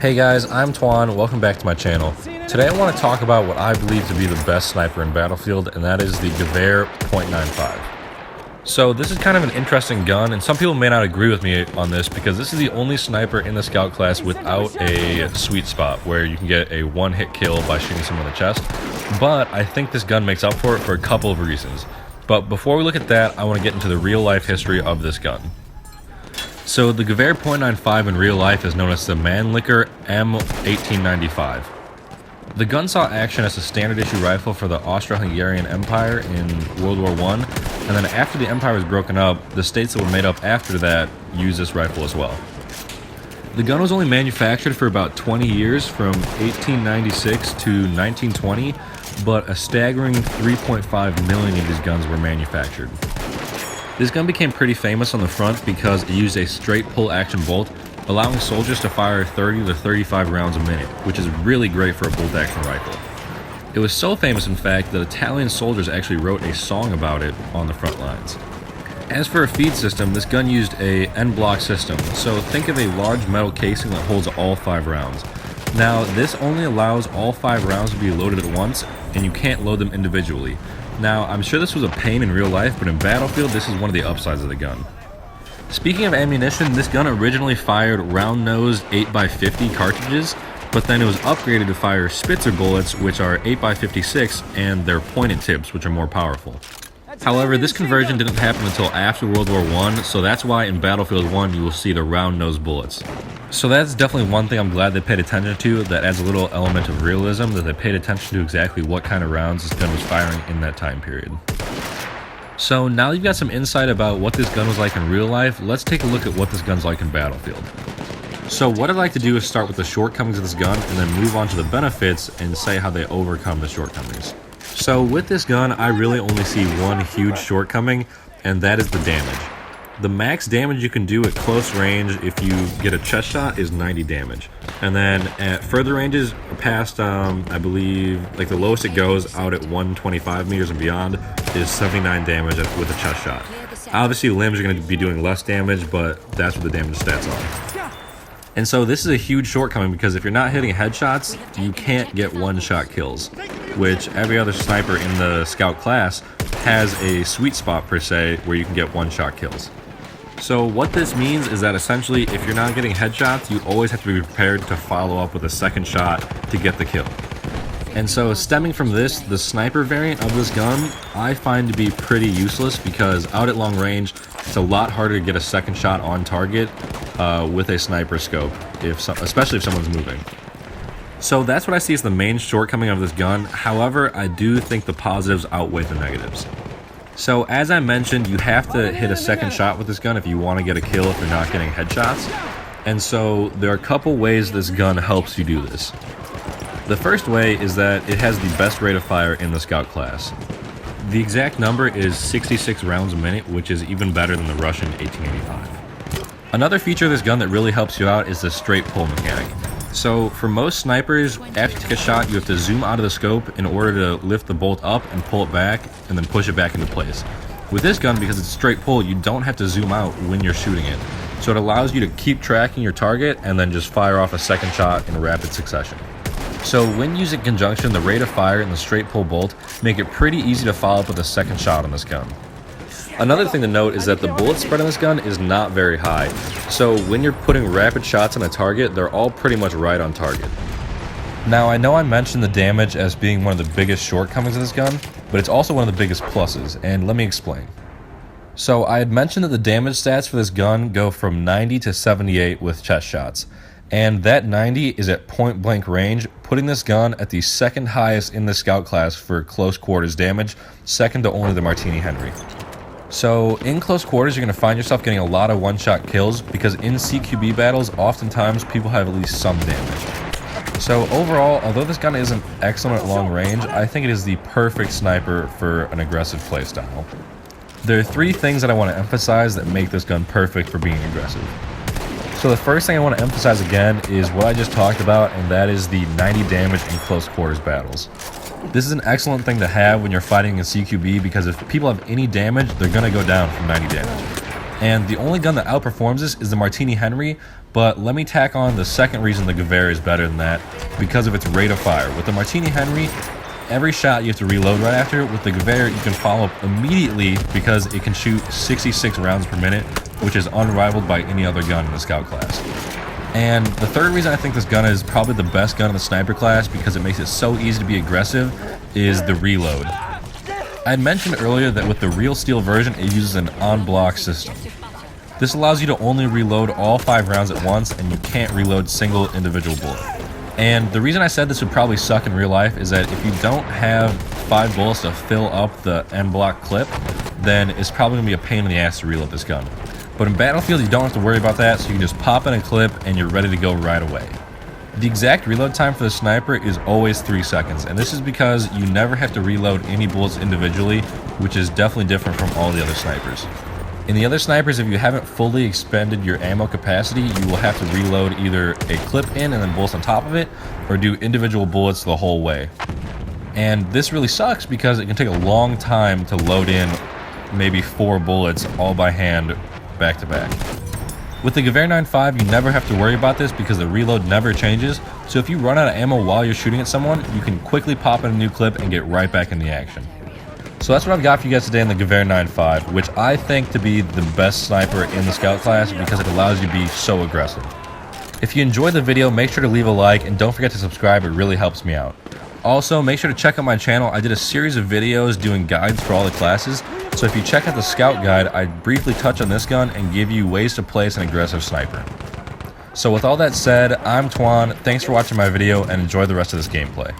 Hey guys, I'm Twan, welcome back to my channel. Today I want to talk about what I believe to be the best sniper in Battlefield, and that is the Gewehr .95. So this is kind of an interesting gun, and some people may not agree with me on this because this is the only sniper in the scout class without a sweet spot where you can get a one-hit kill by shooting someone in the chest. But I think this gun makes up for it for a couple of reasons. But before we look at that, I want to get into the real-life history of this gun. So the Gewehr .95 in real life is known as the Mannlicher Ammo 1895. The gun saw action as a standard issue rifle for the Austro-Hungarian Empire in World War I, and then after the empire was broken up, the states that were made up after that used this rifle as well. The gun was only manufactured for about 20 years, from 1896 to 1920, but a staggering 3.5 million of these guns were manufactured. This gun became pretty famous on the front because it used a straight pull action bolt, allowing soldiers to fire 30 to 35 rounds a minute, which is really great for a bolt action rifle. It was so famous, in fact, that Italian soldiers actually wrote a song about it on the front lines. As for a feed system, this gun used a N-block system, so think of a large metal casing that holds all 5 rounds. Now, this only allows all 5 rounds to be loaded at once, and you can't load them individually. Now, I'm sure this was a pain in real life, but in Battlefield, this is one of the upsides of the gun. Speaking of ammunition, this gun originally fired round-nosed 8x50 cartridges, but then it was upgraded to fire Spitzer bullets, which are 8x56, and they're pointed tips, which are more powerful. However, this conversion didn't happen until after World War I, so that's why in Battlefield 1 you will see the round-nosed bullets. So that's definitely one thing I'm glad they paid attention to, that adds a little element of realism, that they paid attention to exactly what kind of rounds this gun was firing in that time period. So now you've got some insight about what this gun was like in real life, let's take a look at what this gun's like in Battlefield. So what I'd like to do is start with the shortcomings of this gun and then move on to the benefits and say how they overcome the shortcomings. So with this gun, I really only see one huge shortcoming, and that is the damage. The max damage you can do at close range if you get a chest shot is 90 damage. And then at further ranges, past, I believe, like the lowest it goes out at 125 meters and beyond is 79 damage with a chest shot. Obviously, limbs are going to be doing less damage, but that's what the damage stats are. And so this is a huge shortcoming because if you're not hitting headshots, you can't get one-shot kills, which every other sniper in the scout class has a sweet spot per se where you can get one-shot kills. So what this means is that essentially if you're not getting headshots, you always have to be prepared to follow up with a second shot to get the kill. And so stemming from this, the sniper variant of this gun I find to be pretty useless because out at long range, it's a lot harder to get a second shot on target with a sniper scope, especially if someone's moving. So that's what I see as the main shortcoming of this gun. However, I do think the positives outweigh the negatives. So as I mentioned, you have to hit a second shot with this gun if you want to get a kill if you're not getting headshots. And so there are a couple ways this gun helps you do this. The first way is that it has the best rate of fire in the scout class. The exact number is 66 rounds a minute, which is even better than the Russian 1885. Another feature of this gun that really helps you out is the straight pull mechanic. So for most snipers, after you take a shot, you have to zoom out of the scope in order to lift the bolt up and pull it back and then push it back into place. With this gun, because it's straight pull, you don't have to zoom out when you're shooting it. So it allows you to keep tracking your target and then just fire off a second shot in rapid succession. So when used in conjunction, the rate of fire and the straight pull bolt make it pretty easy to follow up with a second shot on this gun. Another thing to note is that the bullet spread on this gun is not very high, so when you're putting rapid shots on a target, they're all pretty much right on target. Now I know I mentioned the damage as being one of the biggest shortcomings of this gun, but it's also one of the biggest pluses, and let me explain. So I had mentioned that the damage stats for this gun go from 90 to 78 with chest shots, and that 90 is at point blank range, putting this gun at the second highest in the scout class for close quarters damage, second to only the Martini Henry. So in close quarters, you're going to find yourself getting a lot of one-shot kills because in CQB battles, oftentimes people have at least some damage. So overall, although this gun isn't excellent at long range, I think it is the perfect sniper for an aggressive playstyle. There are 3 things that I want to emphasize that make this gun perfect for being aggressive. So the first thing I want to emphasize again is what I just talked about, and that is the 90 damage in close quarters battles. This is an excellent thing to have when you're fighting in CQB because if people have any damage, they're going to go down from 90 damage. And the only gun that outperforms this is the Martini Henry, but let me tack on the second reason the Gewehr is better than that, because of its rate of fire. With the Martini Henry, every shot you have to reload right after. With the Gewehr, you can follow up immediately because it can shoot 66 rounds per minute, which is unrivaled by any other gun in the Scout class. And the third reason I think this gun is probably the best gun in the sniper class, because it makes it so easy to be aggressive, is the reload. I had mentioned earlier that with the Real Steel version, it uses an on-block system. This allows you to only reload all 5 rounds at once, and you can't reload single individual bullet. And the reason I said this would probably suck in real life is that if you don't have 5 bullets to fill up the end block clip, then it's probably going to be a pain in the ass to reload this gun. But in Battlefield, you don't have to worry about that, so you can just pop in a clip and you're ready to go right away. The exact reload time for the sniper is always 3 seconds, and this is because you never have to reload any bullets individually, which is definitely different from all the other snipers. In the other snipers, if you haven't fully expended your ammo capacity, you will have to reload either a clip in and then bullets on top of it, or do individual bullets the whole way. And this really sucks because it can take a long time to load in maybe 4 bullets all by hand back to back. With the Gewehr 9.5, you never have to worry about this because the reload never changes, so if you run out of ammo while you're shooting at someone, you can quickly pop in a new clip and get right back in the action. So that's what I've got for you guys today in the Gewehr 9.5, which I think to be the best sniper in the Scout class because it allows you to be so aggressive. If you enjoyed the video, make sure to leave a like and don't forget to subscribe, it really helps me out. Also, make sure to check out my channel. I did a series of videos doing guides for all the classes, so if you check out the Scout guide, I briefly touch on this gun and give you ways to play as an aggressive sniper. So with all that said, I'm Twan, thanks for watching my video and enjoy the rest of this gameplay.